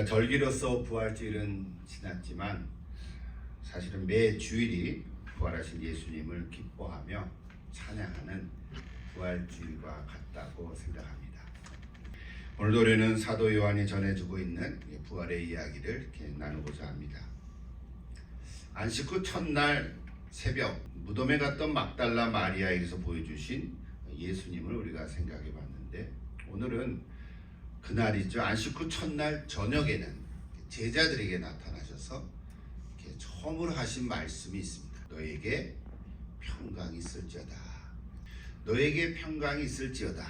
절기로서 부활주일은 지났지만 사실은 매 주일이 부활하신 예수님을 기뻐하며 찬양하는 부활주일과 같다고 생각합니다. 오늘도 우리는 사도 요한이 전해주고 있는 부활의 이야기를 이렇게 나누고자 합니다. 안식 후 첫날 새벽 무덤에 갔던 막달라 마리아에게서 보여주신 예수님을 우리가 생각해 봤는데, 오늘은 그날이죠. 안식 후 첫날 저녁에는 제자들에게 나타나셔서 처음으로 하신 말씀이 있습니다. 너에게 평강이 있을지어다. 너에게 평강이 있을지어다.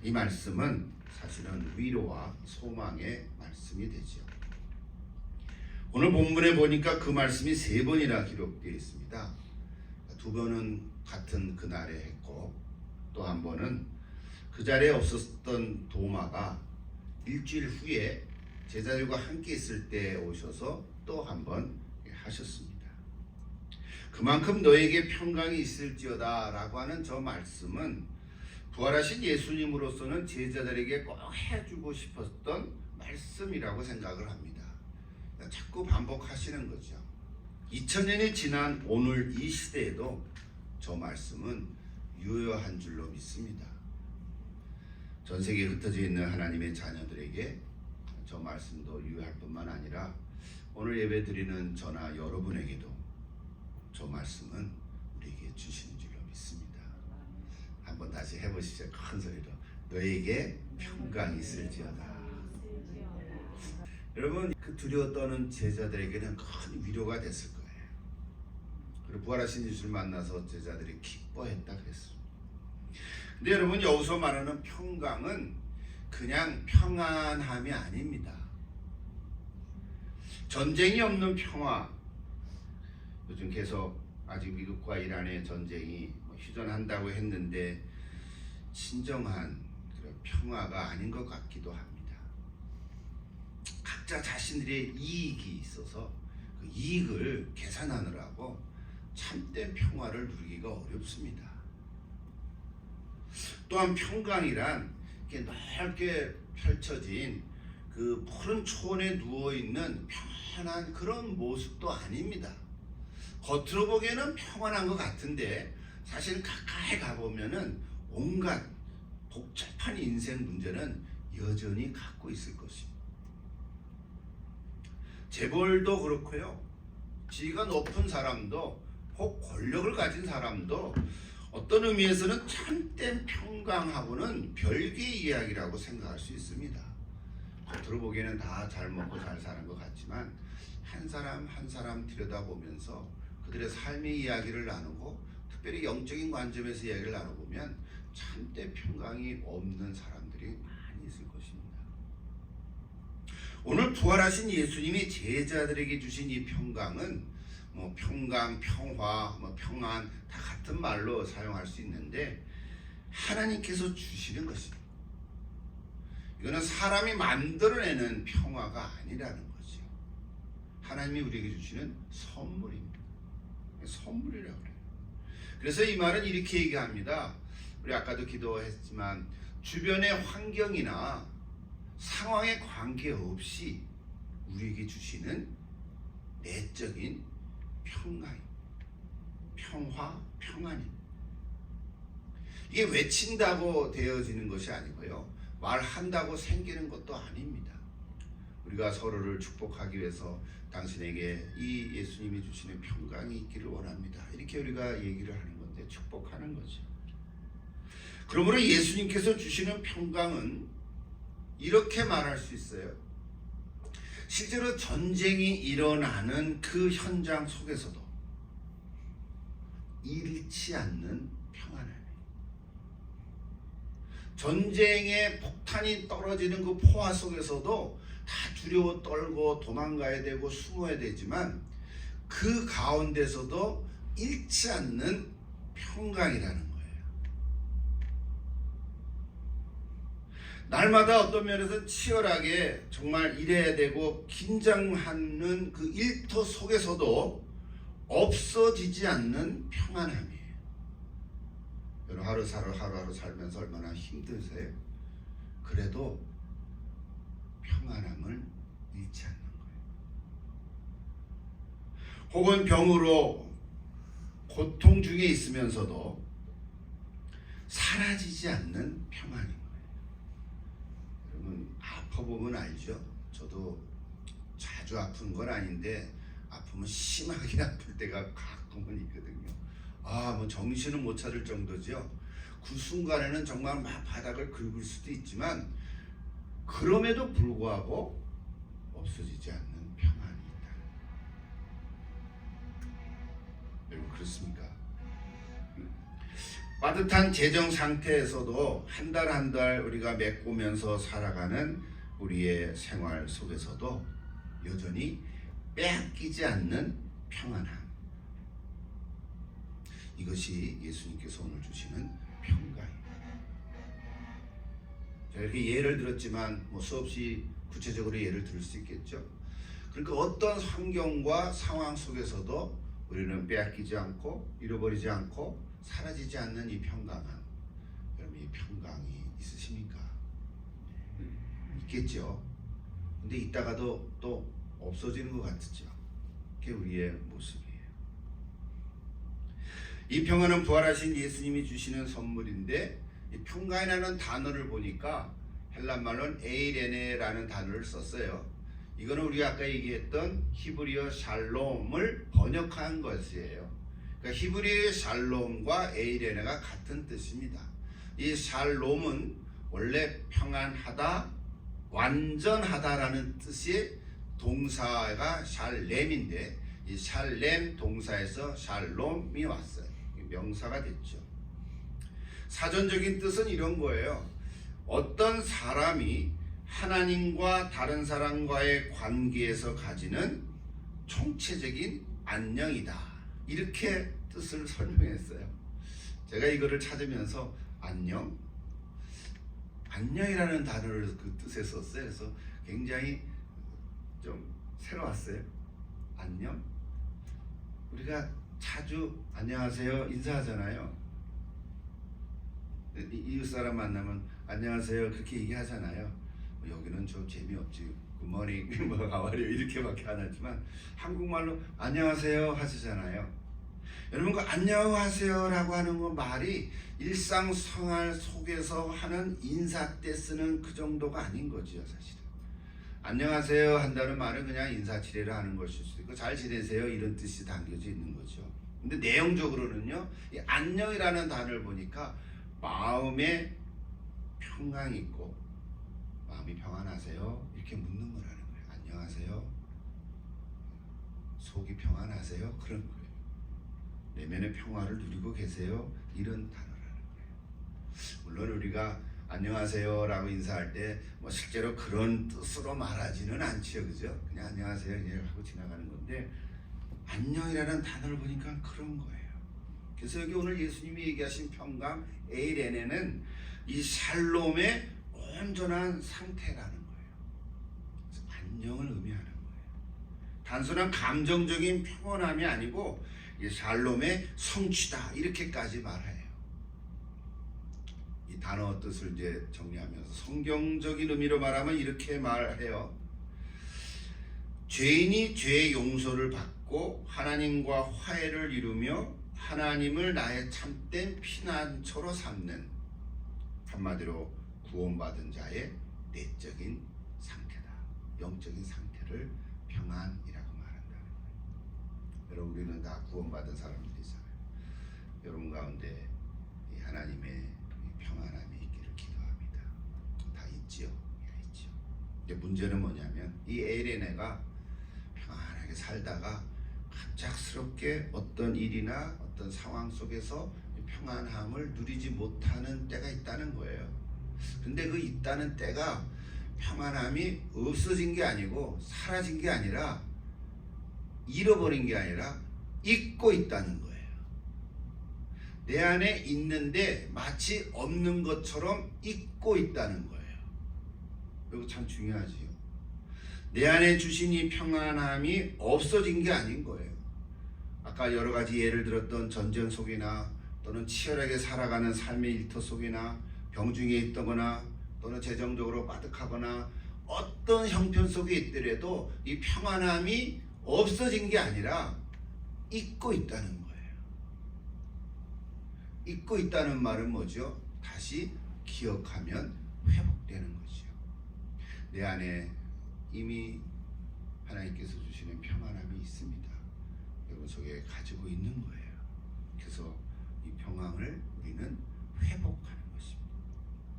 이 말씀은 사실은 위로와 소망의 말씀이 되죠. 오늘 본문에 보니까 그 말씀이 3번이나 기록되어 있습니다. 2번은 같은 그날에 했고, 또 한 번은 그 자리에 없었던 도마가 일주일 후에 제자들과 함께 있을 때 오셔서 또 한 번 하셨습니다. 그만큼 너에게 평강이 있을지어다 라고 하는 저 말씀은 부활하신 예수님으로서는 제자들에게 꼭 해주고 싶었던 말씀이라고 생각을 합니다. 자꾸 반복하시는 거죠. 2000년이 지난 오늘 이 시대에도 저 말씀은 유효한 줄로 믿습니다. 전 세계에 흩어져 있는 하나님의 자녀들에게 저 말씀도 유효할 뿐만 아니라 오늘 예배 드리는 저나 여러분에게도 저 말씀은 우리에게 주시는 줄로 믿습니다. 한번 다시 해보시죠. 큰 소리로. 너에게 평강이 있을지어다. 여러분, 그 두려워 떠는 제자들에게는 큰 위로가 됐을 거예요. 그리고 부활하신 예수를 만나서 제자들이 기뻐했다 그랬어요. 근데 여러분, 여기서 말하는 평강은 그냥 평안함이 아닙니다. 전쟁이 없는 평화. 요즘 계속 아직 미국과 이란의 전쟁이 휴전한다고 했는데 진정한 그런 평화가 아닌 것 같기도 합니다. 각자 자신들의 이익이 있어서 그 이익을 계산하느라고 참된 평화를 누리기가 어렵습니다. 또한 평강이란 이렇게 넓게 펼쳐진 그 푸른 초원에 누워있는 편안한 그런 모습도 아닙니다. 겉으로 보기에는 평안한 것 같은데 사실 가까이 가보면은 온갖 복잡한 인생 문제는 여전히 갖고 있을 것입니다. 재벌도 그렇고요. 지위가 높은 사람도, 혹 권력을 가진 사람도 어떤 의미에서는 참된 평강하고는 별개의 이야기라고 생각할 수 있습니다. 겉으로 보기에는 다 잘 먹고 잘 사는 것 같지만 한 사람 한 사람 들여다보면서 그들의 삶의 이야기를 나누고 특별히 영적인 관점에서 이야기를 나눠보면 참된 평강이 없는 사람들이 많이 있을 것입니다. 오늘 부활하신 예수님이 제자들에게 주신 이 평강은 평강, 평화, 평안 다 같은 말로 사용할 수 있는데 하나님께서 주시는 것입니다. 이거는 사람이 만들어내는 평화가 아니라는 거죠. 하나님이 우리에게 주시는 선물입니다. 선물이라고 그래요. 그래서 이 말은 이렇게 얘기합니다. 우리 아까도 기도했지만 주변의 환경이나 상황에 관계없이 우리에게 주시는 내적인 평강, 평화, 평안입니다. 이게 외친다고 되어지는 것이 아니고요. 말한다고 생기는 것도 아닙니다. 우리가 서로를 축복하기 위해서 당신에게 이 예수님이 주시는 평강이 있기를 원합니다. 이렇게 우리가 얘기를 하는 건데 축복하는 거죠. 그러므로 예수님께서 주시는 평강은 이렇게 말할 수 있어요. 실제로 전쟁이 일어나는 그 현장 속에서도 잃지 않는 평안함이에요. 전쟁의 폭탄이 떨어지는 그 포화 속에서도 다 두려워 떨고 도망가야 되고 숨어야 되지만 그 가운데서도 잃지 않는 평강이라는 거예요. 날마다 어떤 면에서 치열하게 정말 일해야 되고 긴장하는 그 일터 속에서도 없어지지 않는 평안함이에요. 여러분, 하루하루 살면서 얼마나 힘드세요? 그래도 평안함을 혹은 병으로 고통 중에 있으면서도 사라지지 않는 평안인 거예요. 여러분 아파보면 알죠? 저도 자주 아픈 건 아닌데 아프면 심하게 아플 때가 가끔은 있거든요. 뭐 정신을 못 차릴 정도죠. 그 순간에는 정말 막 바닥을 긁을 수도 있지만 그럼에도 불구하고 없어지지 않는 평안이 있다. 여러분 그렇습니까? 빠듯한 재정 상태에서도 한 달 한 달 우리가 메꾸면서 살아가는 우리의 생활 속에서도 여전히 빼앗기지 않는 평안함. 이것이 예수님께서 오늘 주시는 평강입니다. 제가 이렇게 예를 들었지만 수없이 구체적으로 예를 들을 수 있겠죠. 그러니까 어떤 환경과 상황 속에서도 우리는 빼앗기지 않고 잃어버리지 않고 사라지지 않는 이 평강함. 여러분 이 평강이 있으십니까? 있겠죠. 근데 있다가도 또 없어지는 것 같죠. 그게 우리의 모습이에요. 이 평안은 부활하신 예수님이 주시는 선물인데 이 평강이라는 단어를 보니까 헬란말로는 에이레네라는 단어를 썼어요. 이거는 우리가 아까 얘기했던 히브리어 샬롬을 번역한 것이에요. 그러니까 히브리어 샬롬과 에이레네가 같은 뜻입니다. 이 샬롬은 원래 평안하다, 완전하다라는 뜻의 동사가 샬렘인데 이 샬렘 동사에서 샬롬이 왔어요. 명사가 됐죠. 사전적인 뜻은 이런 거예요. 어떤 사람이 하나님과 다른 사람과의 관계에서 가지는 총체적인 안녕이다. 이렇게 뜻을 설명했어요. 제가 이거를 찾으면서 안녕이라는 단어를 그 뜻에 썼어요. 그래서 굉장히 좀 새로웠어요. 안녕? 우리가 자주 안녕하세요 인사하잖아요. 이웃 사람 만나면 안녕하세요 그렇게 얘기하잖아요. 여기는 좀 재미없지. 굿모닝 가와려 이렇게밖에 안 하지만 한국말로 안녕하세요 하시잖아요. 여러분 그 안녕하세요라고 하는 거 말이 일상생활 속에서 하는 인사 때 쓰는 그 정도가 아닌 거지요. 사실은 안녕하세요 한다는 말은 그냥 인사치레를 하는 것일 수도 있고 잘 지내세요 이런 뜻이 담겨져 있는 거죠. 근데 내용적으로는요, 이 안녕이라는 단어를 보니까 마음에 평강이 있고 마음이 평안하세요 이렇게 묻는 거라는 거예요. 안녕하세요, 속이 평안하세요 그런 거예요. 내면의 평화를 누리고 계세요 이런 단어라는 거예요. 물론 우리가 안녕하세요 라고 인사할 때 실제로 그런 뜻으로 말하지는 않지요. 그죠? 그냥 안녕하세요 그냥 하고 지나가는 건데 안녕이라는 단어를 보니까 그런 거예요. 그래서 여기 오늘 예수님이 얘기하신 평강 에이레네는 이 샬롬의 온전한 상태라는 거예요. 그래서 안녕을 의미하는 거예요. 단순한 감정적인 평온함이 아니고 이 샬롬의 성취다 이렇게까지 말해요. 이 단어 뜻을 이제 정리하면서 성경적인 의미로 말하면 이렇게 말해요. 죄인이 죄의 용서를 받고 하나님과 화해를 이루며 하나님을 나의 참된 피난처로 삼는, 한마디로 구원받은 자의 내적인 상태다. 영적인 상태를 평안이라고 말한다는 거예요. 여러분 우리는 다 구원받은 사람들이잖아요. 여러분 가운데 이 하나님의 평안함이 있기를 기도합니다. 다 있지요. 있지요. 이제 문제는 뭐냐면 이 에이레네가 평안하게 살다가 갑작스럽게 어떤 일이나 어떤 상황 속에서 평안함을 누리지 못하는 때가 있다는 거예요. 근데 그 있다는 때가 평안함이 없어진 게 아니고 사라진 게 아니라 잃어버린 게 아니라 잊고 있다는 거예요. 내 안에 있는데 마치 없는 것처럼 잊고 있다는 거예요. 이거 참 중요하지요. 내 안에 주신 이 평안함이 없어진 게 아닌 거예요. 아까 여러 가지 예를 들었던 전쟁 속이나 또는 치열하게 살아가는 삶의 일터 속이나 병중에 있다거나 또는 재정적으로 빠득하거나 어떤 형편 속에 있더라도 이 평안함이 없어진 게 아니라 잊고 있다는 거예요. 잊고 있다는 말은 뭐죠? 다시 기억하면 회복되는 거죠. 내 안에 이미 하나님께서 주시는 평안함이 있습니다. 여러분 속에 가지고 있는 거예요. 그래서 이 평안을 우리는 회복하는 것입니다.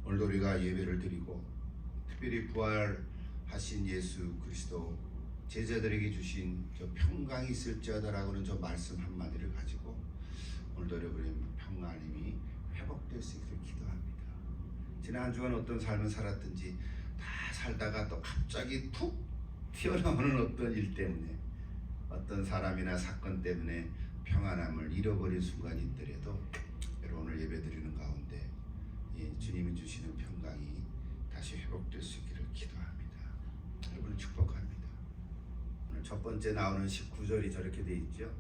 오늘도 우리가 예배를 드리고 특별히 부활하신 예수 그리스도 제자들에게 주신 저 평강이 있을지어다라고는 저 말씀 한마디를 가지고 오늘도 여러분의 평안함이 회복될 수 있기를 기도합니다. 지난 한 주간 어떤 삶을 살았든지 다 살다가 또 갑자기 툭 튀어나오는 어떤 일 때문에 어떤 사람이나 사건 때문에 평안함을 잃어버린 순간이 있더라도 여러분 오늘 예배드리는 가운데 주님이 주시는 평강이 다시 회복될 수 있기를 기도합니다. 여러분을 축복합니다. 오늘 첫 번째 나오는 19절이 저렇게 돼 있죠.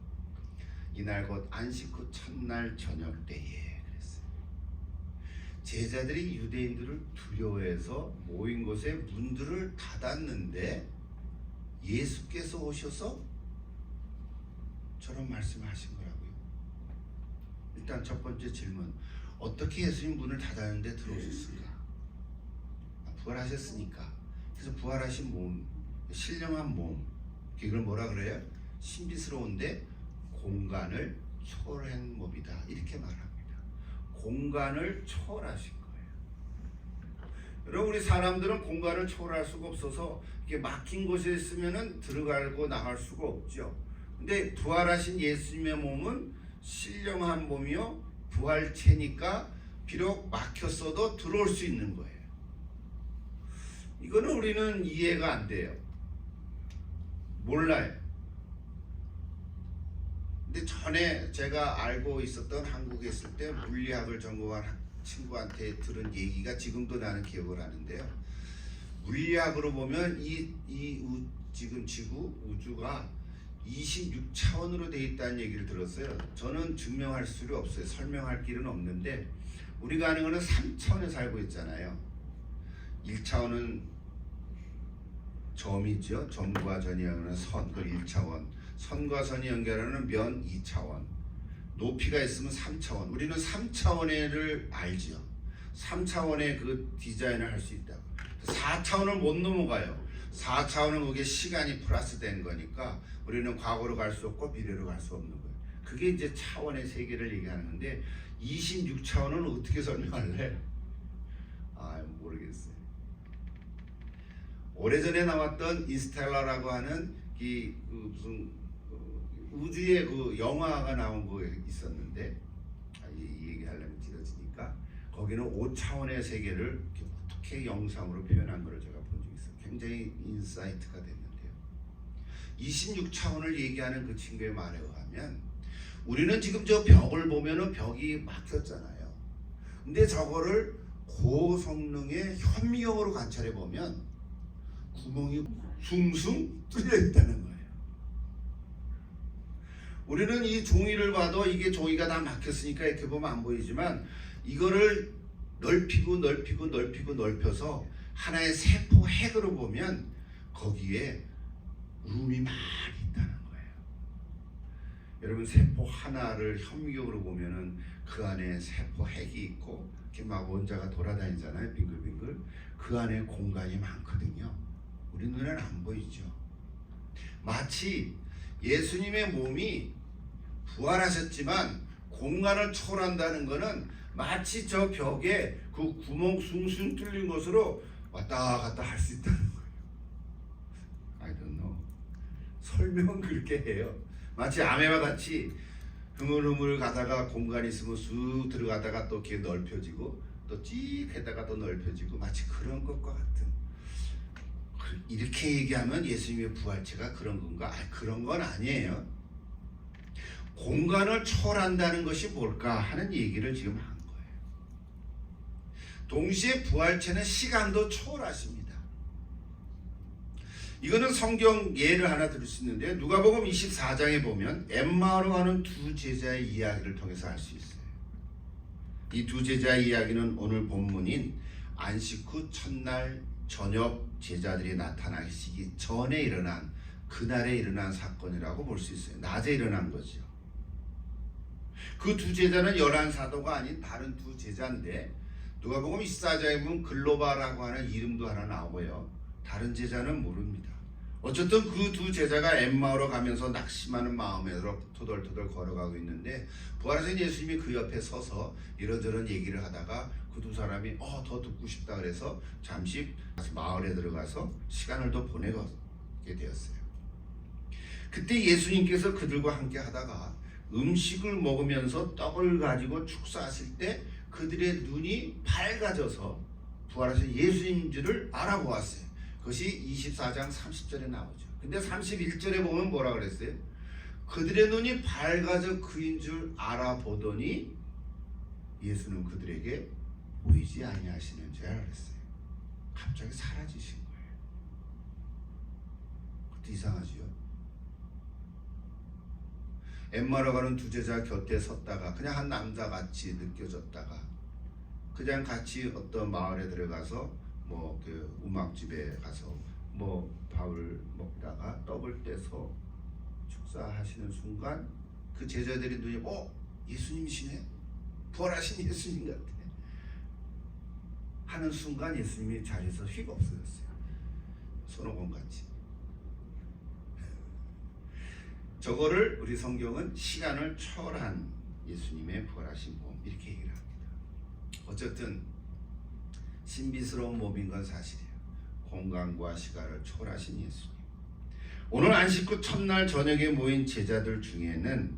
이날 곧 안식 후 첫날 저녁 때에 그랬어요. 제자들이 유대인들을 두려워해서 모인 곳에 문들을 닫았는데 예수께서 오셔서 저런 말씀을 하신 거라고요. 일단 첫 번째 질문, 어떻게 예수님 문을 닫았는데 들어오셨을까? 부활하셨으니까. 그래서 부활하신 몸, 신령한 몸, 이걸 뭐라 그래요? 신비스러운데 공간을 초월한 몸이다, 이렇게 말합니다. 공간을 초월하신 거예요. 여러분, 우리 사람들은 공간을 초월할 수가 없어서 이렇게 막힌 곳에 있으면은 들어가고 나갈 수가 없죠. 근데 부활하신 예수님의 몸은 신령한 몸이요 부활체니까 비록 막혔어도 들어올 수 있는 거예요. 이거는 우리는 이해가 안 돼요. 몰라요. 근데 전에 제가 알고 있었던 한국에 있을 때 물리학을 전공한 친구한테 들은 얘기가 지금도 나는 기억을 하는데요. 물리학으로 보면 지금 지구 우주가 26차원으로 되어 있다는 얘기를 들었어요. 저는 증명할 수가 없어요. 설명할 길은 없는데 우리가 아는 거는 3차원에 살고 있잖아요. 1차원은 점이죠. 점과 전이 연결하는 선, 그 1차원. 선과 선이 연결하는 면 2차원. 높이가 있으면 3차원. 우리는 3차원을 알죠. 3차원의 그 디자인을 할 수 있다고. 4차원을 못 넘어가요. 4차원은 그게 시간이 플러스된 거니까 우리는 과거로 갈 수 없고 미래로 갈 수 없는 거예요. 그게 이제 차원의 세계를 얘기하는 건데 26차원은 어떻게 설명할래? 모르겠어요. 오래전에 나왔던 인스텔라라고 하는 무슨 우주의 그 영화가 나온 거 있었는데 이 얘기하려면 길어지니까 거기는 5차원의 세계를 어떻게 영상으로 표현한 걸 제가 본 적이 있어요. 굉장히 인사이트가 됐는데요. 26차원을 얘기하는 그 친구의 말에 의하면 우리는 지금 저 벽을 보면은 벽이 막혔잖아요. 근데 저거를 고성능의 현미경으로 관찰해 보면 구멍이 숭숭 뚫려 있다는 거예요. 우리는 이 종이를 봐도 이게 종이가 다 막혔으니까 이렇게 보면 안 보이지만 이거를 넓혀서 하나의 세포 핵으로 보면 거기에 룸이 많이 있다는 거예요. 여러분, 세포 하나를 현미경으로 보면은 그 안에 세포 핵이 있고 이렇게 막 원자가 돌아다니잖아요. 빙글빙글. 그 안에 공간이 많거든요. 우리 눈에는 안 보이죠. 마치 예수님의 몸이 부활하셨지만 공간을 초월한다는 것은 마치 저 벽에 그 구멍 숭숭 뚫린 것으로 왔다 갔다 할 수 있다는 거예요. I don't know. 설명은 그렇게 해요. 마치 아메바 같이 흐물흐물 가다가 공간이 있으면 쑥 들어가다가 또 이렇게 넓혀지고 또 찍 했다가 또 넓혀지고 마치 그런 것과 같은. 이렇게 얘기하면 예수님의 부활체가 그런 건가? 그런 건 아니에요. 공간을 초월한다는 것이 뭘까 하는 얘기를 지금 한 거예요. 동시에 부활체는 시간도 초월하십니다. 이거는 성경 예를 하나 들을 수 있는데 누가복음 24장에 보면 엠마오로 가는 두 제자의 이야기를 통해서 알 수 있어요. 이 두 제자의 이야기는 오늘 본문인 안식 후 첫날 저녁 제자들이 나타나시기 전에 일어난 그날에 일어난 사건이라고 볼 수 있어요. 낮에 일어난 거죠. 그 두 제자는 열한 사도가 아닌 다른 두 제자인데 누가복음 24장에 보면 글로바라고 하는 이름도 하나 나오고요. 다른 제자는 모릅니다. 어쨌든 그 두 제자가 엠마오로 가면서 낙심하는 마음으로 토덜토덜 걸어가고 있는데 부활하신 예수님이 그 옆에 서서 이런저런 얘기를 하다가 그 두 사람이 더 듣고 싶다 그래서 잠시 마을에 들어가서 시간을 더 보내게 되었어요. 그때 예수님께서 그들과 함께 하다가 음식을 먹으면서 떡을 가지고 축사하실 때 그들의 눈이 밝아져서 부활하신 예수님인 줄을 알아보았어요. 그것이 24장 30절에 나오죠. 근데 31절에 보면 뭐라 그랬어요? 그들의 눈이 밝아져 그인 줄 알아보더니 예수는 그들에게 보이지 아니하시는 줄 알았어요. 갑자기 사라지신 거예요. 그것도 이상하지요. 엠마오로 가는 두 제자 곁에 섰다가 그냥 한 남자같이 느껴졌다가 그냥 같이 어떤 마을에 들어가서 그 음악집에 가서 밥을 먹다가 떡을 떼서 축사하시는 순간 그 제자들의 눈이 예수님이시네, 부활하신 예수님 같아 하는 순간 예수님이 자리에서 휙 없어졌어요. 손오공 같이. 저거를 우리 성경은 시간을 초월한 예수님의 부활하신 몸 이렇게 얘기를 합니다. 어쨌든 신비스러운 몸인 건 사실이에요. 공간과 시간을 초월하신 예수님. 오늘 안식 후 첫날 저녁에 모인 제자들 중에는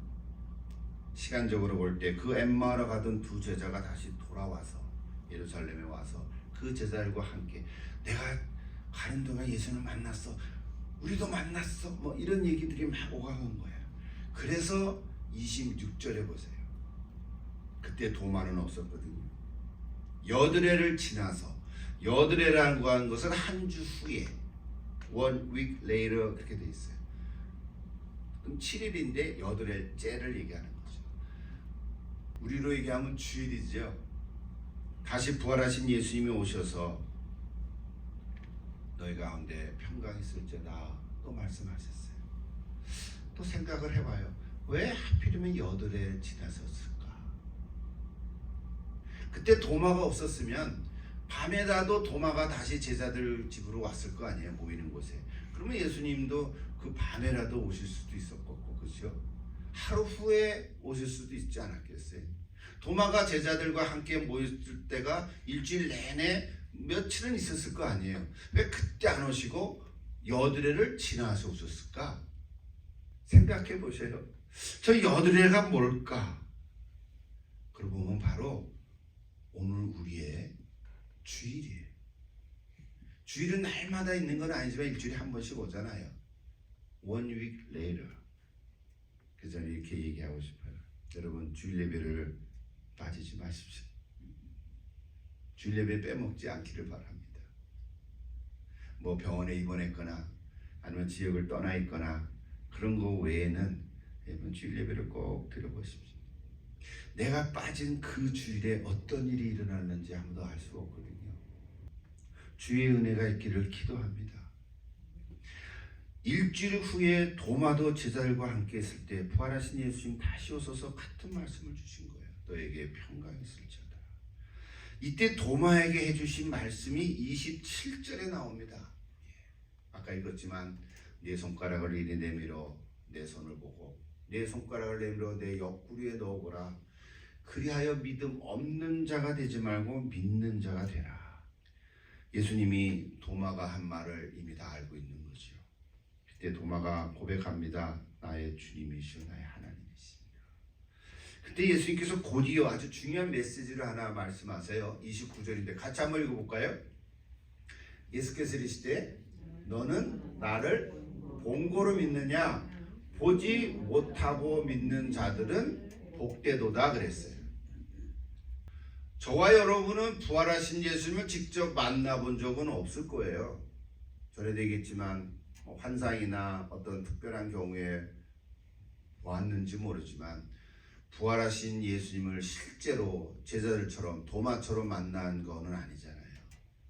시간적으로 볼 때 그 엠마오로 가던 두 제자가 다시 돌아와서 예루살렘에 와서 그 제자들과 함께 내가 가는 동안 예수님을 만났어, 우리도 만났어, 이런 얘기들이 막 오가는 거예요. 그래서 26절에 보세요. 그때 도마는 없었거든요. 여드레를 지나서, 여드레라고 하는 것은 한 주 후에, 1 week later 그렇게 돼 있어요. 그럼 7일인데 여드레째를 얘기하는 거죠. 우리로 얘기하면 주일이죠. 다시 부활하신 예수님이 오셔서 너희 가운데 평강이 있을지어다 또 말씀하셨어요. 또 생각을 해봐요. 왜 하필이면 여드레 지나섰을까? 그때 도마가 없었으면 밤에라도 도마가 다시 제자들 집으로 왔을 거 아니에요, 모이는 곳에. 그러면 예수님도 그 밤에라도 오실 수도 있었고, 그렇죠? 하루 후에 오실 수도 있지 않았겠어요? 도마가 제자들과 함께 모였을 때가 일주일 내내 며칠은 있었을 거 아니에요. 왜 그때 안 오시고 여드레를 지나서 오셨을까? 생각해 보세요. 저 여드레가 뭘까? 그러고 보면 바로 오늘 우리의 주일이에요. 주일은 날마다 있는 건 아니지만 일주일에 한 번씩 오잖아요. 1 week later. 그래서 이렇게 얘기하고 싶어요. 여러분 주일 예배를 빠지지 마십시오. 주일 예배 빼먹지 않기를 바랍니다. 병원에 입원했거나 아니면 지역을 떠나 있거나 그런 거 외에는 여러분 주일 예배를 꼭 드려보십시오. 내가 빠진 그 주일에 어떤 일이 일어났는지 아무도 알 수가 없거든요. 주의 은혜가 있기를 기도합니다. 일주일 후에 도마도 제자들과 함께 있을 때 부활하신 예수님 다시 오셔서 같은 말씀을 주신 거예요. 너에게 평강이 있을지어다. 이때 도마에게 해주신 말씀이 27절에 나옵니다. 아까 읽었지만 내 손가락을 이리 내밀어 내 손을 보고 내 손가락을 내밀어 내 옆구리에 넣어보라. 그리하여 믿음 없는 자가 되지 말고 믿는 자가 되라. 예수님이 도마가 한 말을 이미 다 알고 있는 거죠. 그때 도마가 고백합니다. 나의 주님이시오 나의 하나님이십니다. 그때 예수님께서 곧이어 아주 중요한 메시지를 하나 말씀하세요. 29절인데 같이 한번 읽어볼까요? 예수께서 이르시되 너는 나를 본고로 믿느냐? 보지 못하고 믿는 자들은 복되도다 그랬어요. 저와 여러분은 부활하신 예수님을 직접 만나본 적은 없을 거예요. 전에도 얘기했지만 환상이나 어떤 특별한 경우에 왔는지 모르지만 부활하신 예수님을 실제로 제자들처럼 도마처럼 만난 거는 아니잖아요.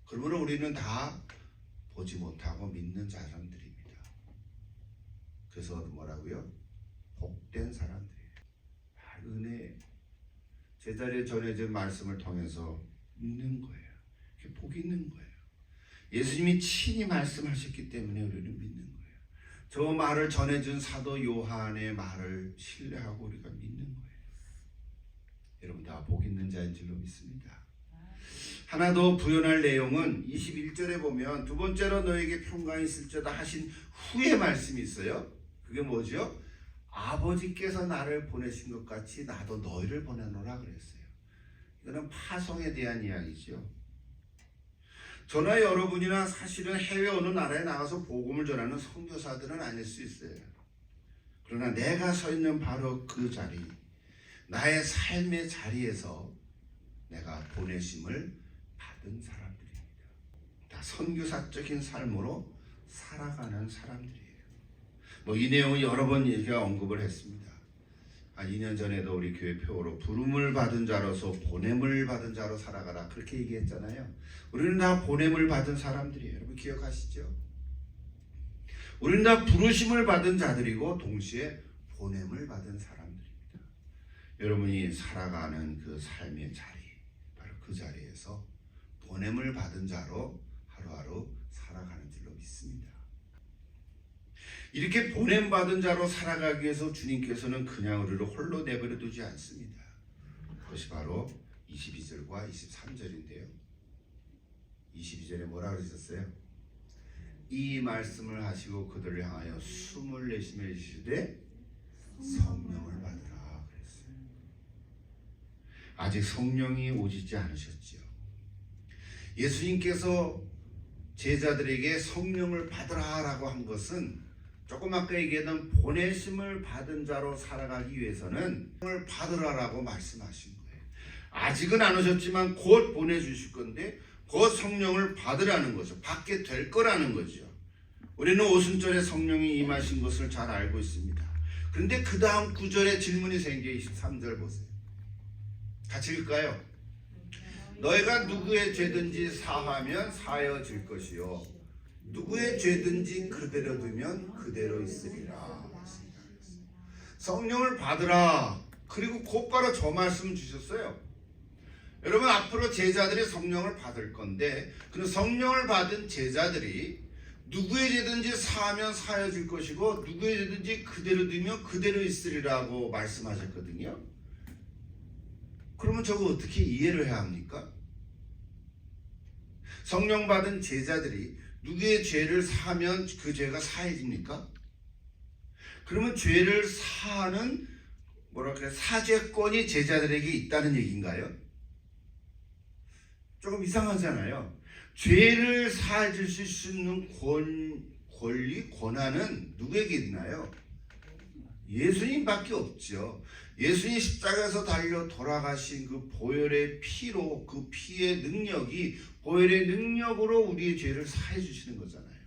그러면 우리는 다 보지 못하고 믿는 사람들입니다. 그래서 뭐라고요? 복된 사람들이에요. 은혜 제자리에 전해진 말씀을 통해서 믿는 거예요. 그게 복이 있는 거예요. 예수님이 친히 말씀하셨기 때문에 우리는 믿는 거예요. 저 말을 전해준 사도 요한의 말을 신뢰하고 우리가 믿는 거예요. 여러분 다 복 있는 자인 줄로 믿습니다. 하나 더 부연할 내용은 21절에 보면 두 번째로 너에게 평강이 있을지어다 하신 후의 말씀이 있어요. 그게 뭐죠? 아버지께서 나를 보내신 것 같이 나도 너희를 보내노라 그랬어요. 이거는 파송에 대한 이야기죠. 저나 여러분이나 사실은 해외 어느 나라에 나가서 복음을 전하는 선교사들은 아닐 수 있어요. 그러나 내가 서 있는 바로 그 자리, 나의 삶의 자리에서 내가 보내심을 받은 사람들입니다. 다 선교사적인 삶으로 살아가는 사람들이에요. 이 내용은 여러 번 얘기가 언급을 했습니다. 한 2년 전에도 우리 교회 표어로 부름을 받은 자로서 보냄을 받은 자로 살아가라 그렇게 얘기했잖아요. 우리는 다 보냄을 받은 사람들이에요. 여러분 기억하시죠? 우리는 다 부르심을 받은 자들이고 동시에 보냄을 받은 사람들입니다. 여러분이 살아가는 그 삶의 자리, 바로 그 자리에서 보냄을 받은 자로 하루하루 살아가는 줄로 믿습니다. 이렇게 보냄받은 자로 살아가기 위해서 주님께서는 그냥 우리를 홀로 내버려 두지 않습니다. 그것이 바로 22절과 23절인데요. 22절에 뭐라 그러셨어요? 이 말씀을 하시고 그들을 향하여 숨을 내쉬며 이르시되 성령을 받으라 그랬어요. 아직 성령이 오시지 않으셨죠. 예수님께서 제자들에게 성령을 받으라라고 한 것은 조금 아까 얘기했던 보내심을 받은 자로 살아가기 위해서는 성령을 받으라라고 말씀하신 거예요. 아직은 안 오셨지만 곧 보내주실 건데 그 성령을 받으라는 거죠. 받게 될 거라는 거죠. 우리는 오순절에 성령이 임하신 것을 잘 알고 있습니다. 그런데 그 다음 구절에 질문이 생겨 23절 보세요. 같이 읽을까요? 너희가 누구의 죄든지 사하면 사하여질 것이요 누구의 죄든지 그대로 두면 그대로 있으리라. 성령을 받으라. 그리고 곧바로 저 말씀 주셨어요. 여러분 앞으로 제자들이 성령을 받을 건데 그 성령을 받은 제자들이 누구의 죄든지 사하면 사하여질 것이고 누구의 죄든지 그대로 두면 그대로 있으리라고 말씀하셨거든요. 그러면 저거 어떻게 이해를 해야 합니까? 성령 받은 제자들이 누구의 죄를 사하면 그 죄가 사해집니까? 그러면 죄를 사하는 사죄권이 제자들에게 있다는 얘기인가요? 조금 이상하잖아요. 죄를 사해 주실 수 있는 권리, 권한은 누구에게 있나요? 예수님밖에 없죠. 예수님 십자가에서 달려 돌아가신 그 보혈의 피로 그 피의 능력이 보혈의 능력으로 우리의 죄를 사해 주시는 거잖아요.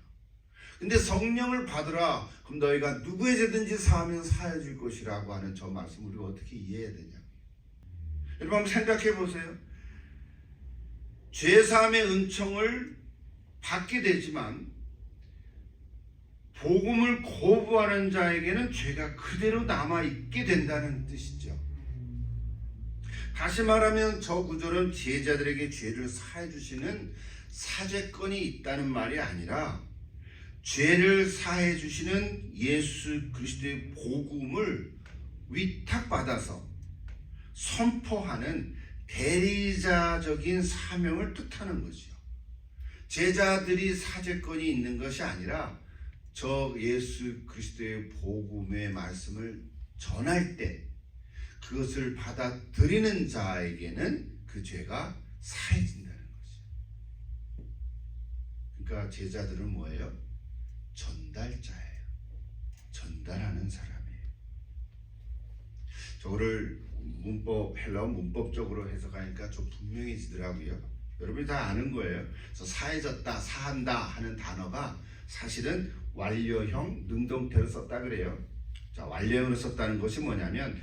근데 성령을 받으라. 그럼 너희가 누구의 죄든지 사하면 사해 줄 것이라고 하는 저 말씀 우리가 어떻게 이해해야 되냐? 여러분 한번 생각해 보세요. 죄 사함의 은총을 받게 되지만 복음을 거부하는 자에게는 죄가 그대로 남아있게 된다는 뜻이죠. 다시 말하면 저 구절은 제자들에게 죄를 사해 주시는 사죄권이 있다는 말이 아니라 죄를 사해 주시는 예수 그리스도의 복음을 위탁받아서 선포하는 대리자적인 사명을 뜻하는 거죠. 제자들이 사죄권이 있는 것이 아니라 저 예수 그리스도의 복음의 말씀을 전할 때 그것을 받아들이는 자에게는 그 죄가 사해진다는 거죠. 그러니까 제자들은 뭐예요? 전달자예요. 전달하는 사람이에요. 저거를 헬라어 문법적으로 해석하니까 좀 분명해지더라고요. 여러분이 다 아는 거예요. 그래서 사해졌다, 사한다 하는 단어가 사실은 완료형 능동태로 썼다 그래요. 자, 완료형으로 썼다는 것이 뭐냐면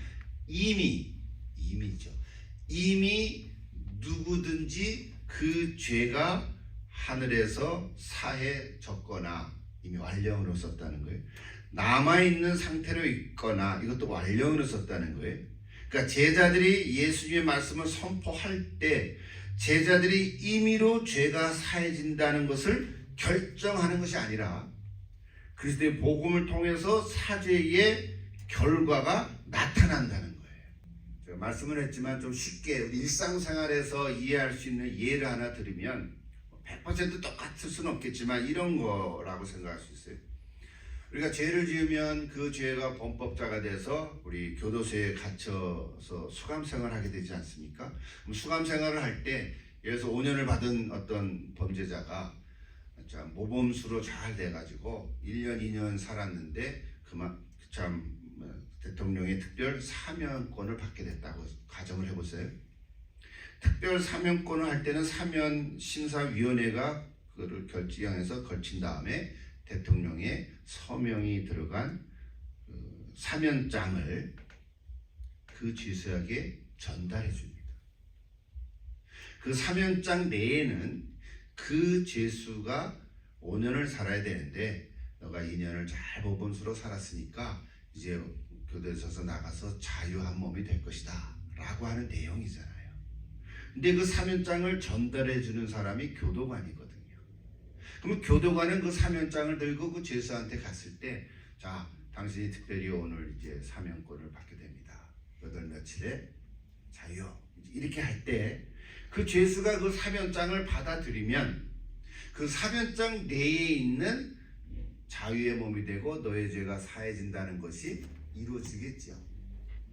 이미죠. 이미 누구든지 그 죄가 하늘에서 사해졌거나 이미 완료형으로 썼다는 거예요. 남아있는 상태로 있거나 이것도 완료형으로 썼다는 거예요. 그러니까 제자들이 예수님의 말씀을 선포할 때 제자들이 임의로 죄가 사해진다는 것을 결정하는 것이 아니라 그리스도의 복음을 통해서 사죄의 결과가 나타난다는 거예요. 제가 말씀을 했지만 좀 쉽게 우리 일상생활에서 이해할 수 있는 예를 하나 드리면 100% 똑같을 수는 없겠지만 이런 거라고 생각할 수 있어요. 우리가 죄를 지으면 그 죄가 범법자가 돼서 우리 교도소에 갇혀서 수감생활을 하게 되지 않습니까? 그럼 수감생활을 할 때 예를 들어서 5년을 받은 어떤 범죄자가 모범수로 잘 돼가지고 1년 2년 살았는데 참 대통령의 특별 사면권을 받게 됐다고 가정을 해보세요. 특별 사면권을 할 때는 사면심사위원회가 그를 결정해서 걸친 다음에 대통령의 서명이 들어간 사면장을 그 죄수에게 전달해 줍니다. 그 사면장 내에는 그 죄수가 5년을 살아야 되는데 너가 2년을 잘 모범수로 살았으니까 이제 교도소에서 나가서 자유한 몸이 될 것이다 라고 하는 내용이잖아요. 근데 그 사면장을 전달해 주는 사람이 교도관이거든요. 그러면 교도관은 그 사면장을 들고 그 죄수한테 갔을 때, 자, 당신이 특별히 오늘 이제 사면권을 받게 됩니다. 몇 월 며칠에 자유. 이렇게 할 때 그 죄수가 그 사면장을 받아들이면 그 사면장 내에 있는 자유의 몸이 되고 너의 죄가 사해진다는 것이 이루어지겠죠.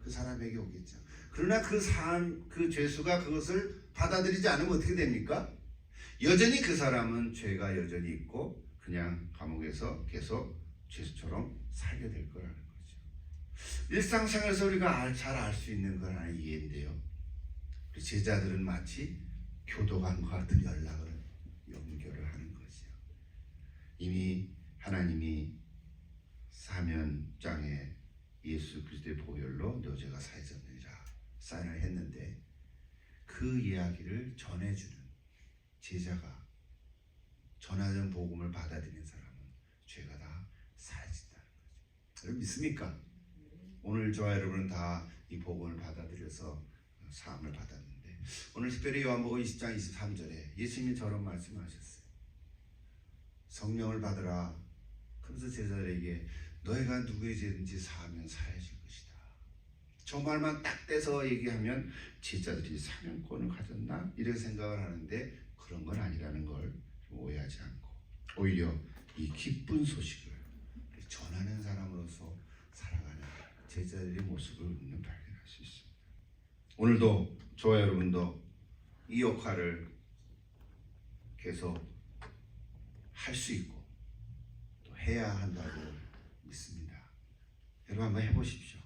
그 사람에게 오겠죠. 그러나 그 죄수가 그것을 받아들이지 않으면 어떻게 됩니까? 여전히 그 사람은 죄가 여전히 있고 그냥 감옥에서 계속 죄수처럼 살게 될 거라는 거죠. 일상생활에서 우리가 잘 알 수 있는 건 하나의 이해인데요. 우리 제자들은 마치 교도관과 같은 연결을 하는 거죠. 이미 하나님이 사면장에 예수 그리스도의 보혈로 너 죄가 사해졌느니라 사인을 했는데 그 이야기를 전해주는 제자가 전하는 복음을 받아들이는 사람은 죄가 다 사해진다는 거죠. 여러분 믿습니까? 오늘 저와 여러분은 다 이 복음을 받아들여서 사함을 받았는데 오늘 특별히 요한복음 20장 23절에 예수님이 저런 말씀하셨어요. 성령을 받으라. 그래서 제자들에게 너희가 누구의 죄든지 사하면 사해질 것이다. 저 말만 딱 떼서 얘기하면 제자들이 사면권을 가졌나? 이렇게 생각을 하는데 그런 건 아니라는 걸 오해하지 않고 오히려 이 기쁜 소식을 전하는 사람으로서 살아가는 제자들의 모습을 우리는 발견할 수 있습니다. 오늘도 저와 여러분도 이 역할을 계속 할 수 있고 또 해야 한다고 믿습니다. 여러분 한번 해보십시오.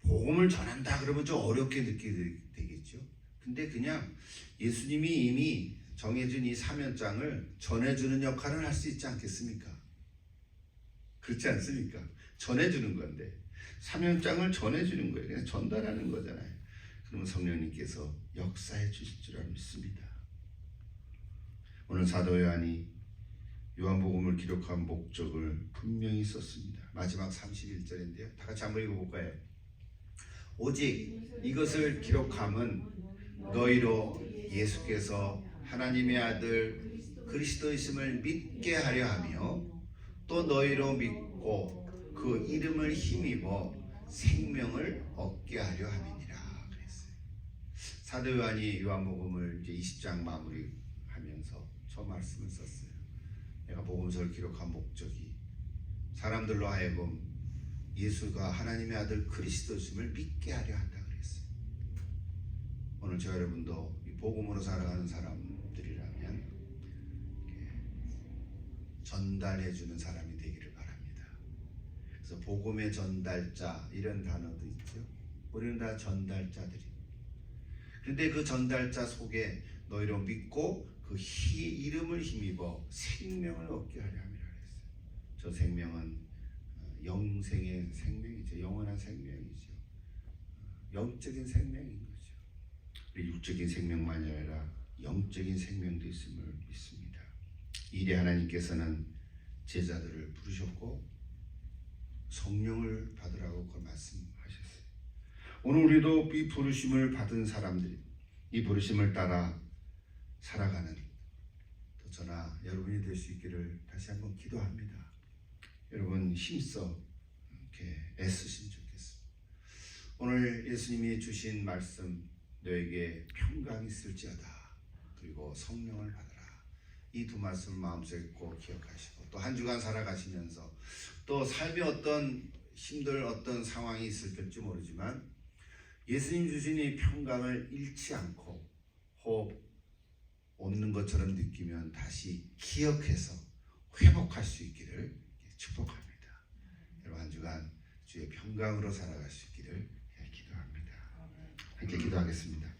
복음을 전한다 그러면 좀 어렵게 느끼게 되겠죠. 근데 그냥 예수님이 이미 정해준 이 사면장을 전해주는 역할을 할 수 있지 않겠습니까? 그렇지 않습니까? 전해주는 건데 사면장을 전해주는 거예요. 그냥 전달하는 거잖아요. 그러면 성령님께서 역사해 주실 줄 믿습니다. 오늘 사도 요한이 요한복음을 기록한 목적을 분명히 썼습니다. 마지막 31절인데요. 다 같이 한번 읽어볼까요? 오직 이것을 기록함은 너희로 예수께서 하나님의 아들 그리스도이심을 믿게 하려 하며 또 너희로 믿고 그 이름을 힘입어 생명을 얻게 하려 함이니라 그랬어요. 사도 요한이 요한복음을 이제 20장 마무리하면서 저 말씀을 썼어요. 내가 복음서를 기록한 목적이 사람들로 하여금 예수가 하나님의 아들 그리스도심을 믿게 하려 한다 그랬어요. 오늘 저 여러분도 이 복음으로 살아가는 사람들이라면 전달해주는 사람이 되기를 바랍니다. 그래서 복음의 전달자 이런 단어도 있죠. 우리는 다 전달자들입니다. 그런데 그 전달자 속에 너희로 믿고 그 이름을 힘입어 생명을 얻게 하려 함이라 그랬어요. 저 생명은 영생의 생명이죠. 영원한 생명이죠. 영적인 생명인 거죠. 우리 육적인 생명만이 아니라 영적인 생명도 있음을 믿습니다. 이래 하나님께서는 제자들을 부르셨고 성령을 받으라고 그 말씀하셨어요. 오늘 우리도 이 부르심을 받은 사람들이 이 부르심을 따라 살아가는 또 저나 여러분이 될 수 있기를 다시 한번 기도합니다. 여러분 힘써 이렇게 애쓰시면 좋겠습니다. 오늘 예수님이 주신 말씀 너에게 평강이 있을지어다 그리고 성령을 받으라 이 두 말씀을 마음속에 꼭 기억하시고 또 한 주간 살아가시면서 또 삶의 어떤 힘들 어떤 상황이 있을지 모르지만 예수님 주신 이 평강을 잃지 않고 혹 없는 것처럼 느끼면 다시 기억해서 회복할 수 있기를 축복합니다. 여러분 한 주간 주의 평강으로 살아갈 수 있기를 기도합니다. 함께 기도하겠습니다.